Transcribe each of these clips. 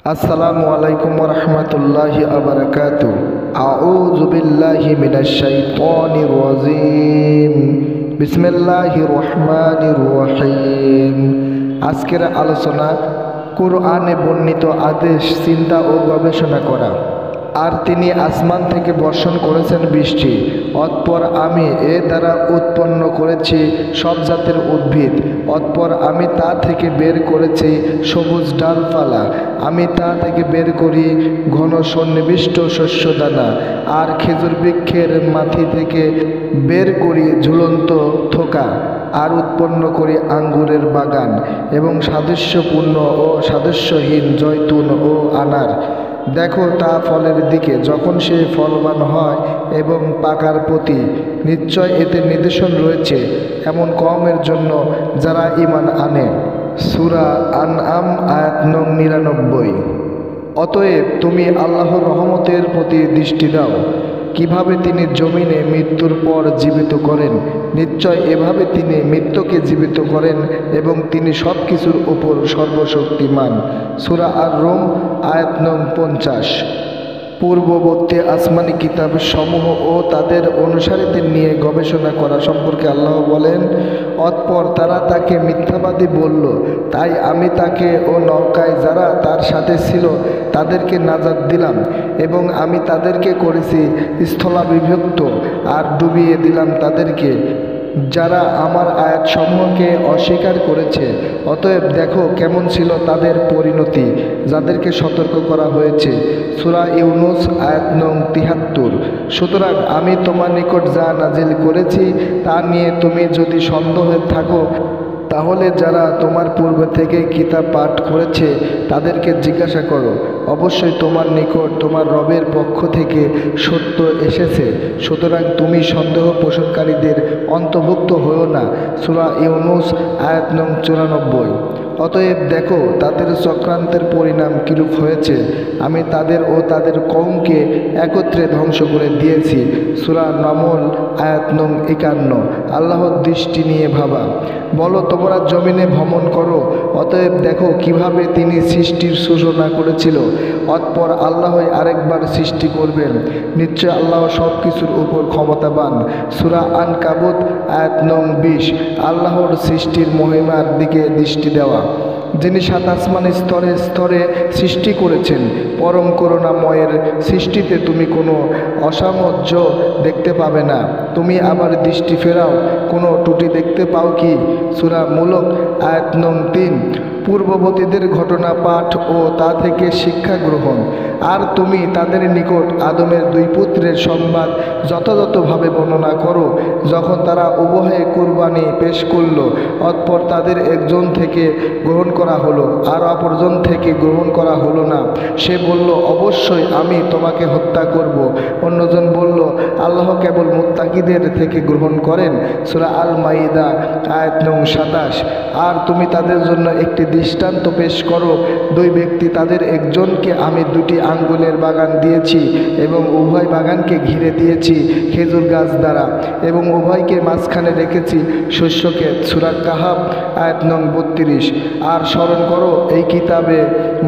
আসসালামু আলাইকুম ওয়া রাহমাতুল্লাহি ওয়া বারাকাতুহু। আউযু বিল্লাহি মিনাশ শাইতানির রাজীম। বিসমিল্লাহির রহমানির রহিম। আজকের আলোচনা কুরআনে বর্ণিত আদেশ চিন্তা ও গবেষণা করা। আর তিনি আসমান থেকে বর্ষণ করেছেন বৃষ্টি, অতঃপর আমি এ দ্বারা উৎপন্ন করেছি সব জাতের উদ্ভিদ, অতঃপর আমি তা থেকে বের করেছি সবুজ ডালপালা, আমি তা থেকে বের করি ঘন সন্নিবিষ্ট শস্যদানা, আর খেজুর বৃক্ষের মাথি থেকে বের করি ঝুলন্ত থোকা, আর উৎপন্ন করি আঙ্গুরের বাগান এবং সাদৃশ্যপূর্ণ ও সাদৃশ্যহীন জৈতুন ও আনার। দেখো তা ফলের দিকে যখন সে ফলবান হয় এবং পাকার প্রতি, নিশ্চয় এতে নিদর্শন রয়েছে এমন কওমের জন্য যারা ঈমান আনে। সূরা আনআম আয়াত নং ৯৯। অতএব তুমি আল্লাহর রহমতের প্রতি দৃষ্টি দাও, কিভাবে তিনি জমিনে মৃত্যুর পর জীবিত করেন। নিশ্চয় এভাবে তিনি মৃত্যুকে জীবিত করেন এবং তিনি সব কিছুর উপর সর্বশক্তিমান। সূরা আর-রুম আয়াত নং ৫০। পূর্ববর্তী আসমানি কিতাব সমূহ ও তাদের অনুসারীদের নিয়ে গবেষণা করা সম্পর্কে আল্লাহ বলেন, অতঃপর তারা তাকে মিথ্যাবাদী বলল, তাই আমি তাকে ও নৌকায় যারা তার সাথে ছিল তাদেরকে নাজাত দিলাম এবং আমি তাদেরকে করেছি স্থলাভিষিক্ত আর ডুবিয়ে দিলাম তাদেরকে যারা আমার আয়াতসমূহকে অস্বীকার করেছে। অতএব দেখো কেমন ছিল তাদের পরিণতি যাদেরকে সতর্ক করা হয়েছে। সূরা ইউনূস আয়াত নং ৭৩। সুতরাং আমি তোমার নিকট যা নাজিল করেছি তা নিয়ে তুমি যদি সন্দেহে থাকো, তাহলে যারা তোমার পূর্বে থেকে কিতাব পাঠ করেছে তাদেরকে জিজ্ঞাসা করো, অবশ্যই তোমার নিকট তোমার রবের পক্ষ থেকে সত্য এসেছে, সুতরাং তুমি সন্দেহ পোষণকারীদের অন্তর্ভুক্ত হও না। সূরা ইউনূস আয়াত নং ৯৪। অতএব দেখো তাদের চক্রান্তের পরিণাম কিরূপ হয়েছে। আমি তাদের ও তাদের কওমকে একত্রে ধ্বংস করে দিয়েছি। সূরা নামল আয়াত নং ৫১। আল্লাহর দৃষ্টি নিয়ে ভাবা। বলো তোমরা জমিনে ভ্রমণ করো, অতএব দেখো কিভাবে তিনি সৃষ্টির সূচনা করেছিল, অতঃপর আল্লাহই আরেকবার সৃষ্টি করবেন। নিশ্চয় আল্লাহ সব কিছুর উপর ক্ষমতাবান। সূরা আনকাবুত আয়াত নং ২০। আল্লাহর সৃষ্টির মহিমার দিকে দৃষ্টি দেওয়া। যিনি সাত আসমান স্তরে স্তরে সৃষ্টি করেছেন, পরম করুণাময়ের সৃষ্টিতে তুমি কোনো অসামঞ্জস্য দেখতে পাবে না। তুমি আবার দৃষ্টি ফেরাও, কোনো ত্রুটি দেখতে পাও কি? সূরা মুলক আয়াত নং ৩। পূর্ববর্তীদের ঘটনা পাঠ ও তা থেকে শিক্ষা গ্রহণ। আর তুমি তাদের নিকট আদমের দুই পুত্রের সংবাদ যথাযথভাবে বর্ণনা করো, যখন তারা উভয়ে কুরবানি পেশ করল, অতঃপর তাদের একজন থেকে গ্রহণ করা হলো আর অপরজন থেকে গ্রহণ করা হলো না। সে বলল, অবশ্যই আমি তোমাকে হত্যা করব। অন্যজন বলল, আল্লাহ কেবল মুত্তাকিদের থেকে গ্রহণ করেন। সূরা আল মাইদা আয়াত নং ২৭। আর তুমি তাদের জন্য একটি দৃষ্টান্ত পেশ করো, দুই ব্যক্তি তাদের একজনকে আমি দুটি আঙ্গুলের বাগান দিয়েছি এবং উভয় বাগানকে ঘিরে দিয়েছি খেজুর গাছ দ্বারা এবং উভয়কে মাঝখানে রেখেছি শস্যক্ষেত। সূরা কাহাফ আয়াত নং ৩২। আর স্মরণ করো এই কিতাবে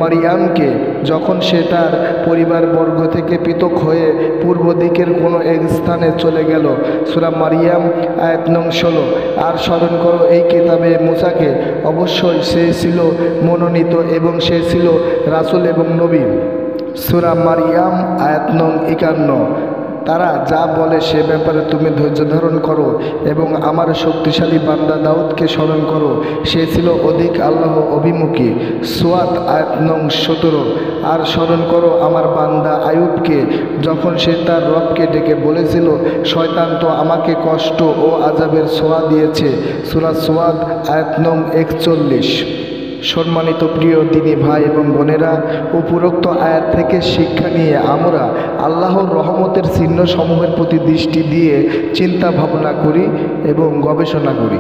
মারিয়ামকে, যখন সে তার পরিবারবর্গ থেকে পৃথক হয়ে পূর্ব দিকের কোনো এক স্থানে চলে গেল। সূরা মারিয়াম আয়াত নং ১৬। আর স্মরণ করো এই কিতাবে মূসাকে, অবশ্যই সে ছিল মনোনীত এবং সে ছিল রাসূল এবং নবী। সূরা মারিয়াম আয়াত নং ৫১। তারা যা বলে সে ব্যাপারে তুমি ধৈর্য ধারণ করো এবং আমার শক্তিশালী বান্দা দাউদকে স্মরণ করো, সে ছিল অধিক আল্লাহ অভিমুখী। সুয়াত আয়াত নং ১৭। আর স্মরণ করো আমার বান্দা আইয়ুবকে, যখন সে তার রবকে ডেকে বলেছিল, শয়তান তো আমাকে কষ্ট ও আযাবের ছোঁয়া দিয়েছে। সূরা সুয়াদ আয়াত নং ৪১। সম্মানিত প্রিয় দিনী ভাই এবং বোনেরা, উপরোক্ত আয়াত থেকে শিক্ষা নিয়ে আমরা আল্লাহর রহমতের চিহ্নসমূহের প্রতি দৃষ্টি দিয়ে চিন্তা ভাবনা করি এবং গবেষণা করি।